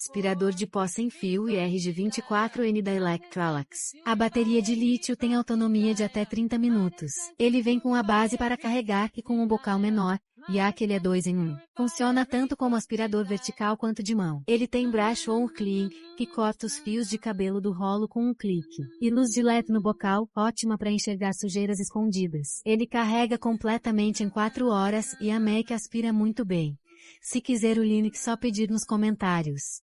Aspirador de pó sem fio IRG24N da Electrolux. A bateria de lítio tem autonomia de até 30 minutos. Ele vem com a base para carregar e com um bocal menor, já que ele é 2 em 1. Funciona tanto como aspirador vertical quanto de mão. Ele tem brush on clean, que corta os fios de cabelo do rolo com um clique. E luz de LED no bocal, ótima para enxergar sujeiras escondidas. Ele carrega completamente em 4 horas e a Mac aspira muito bem. Se quiser o link, só pedir nos comentários.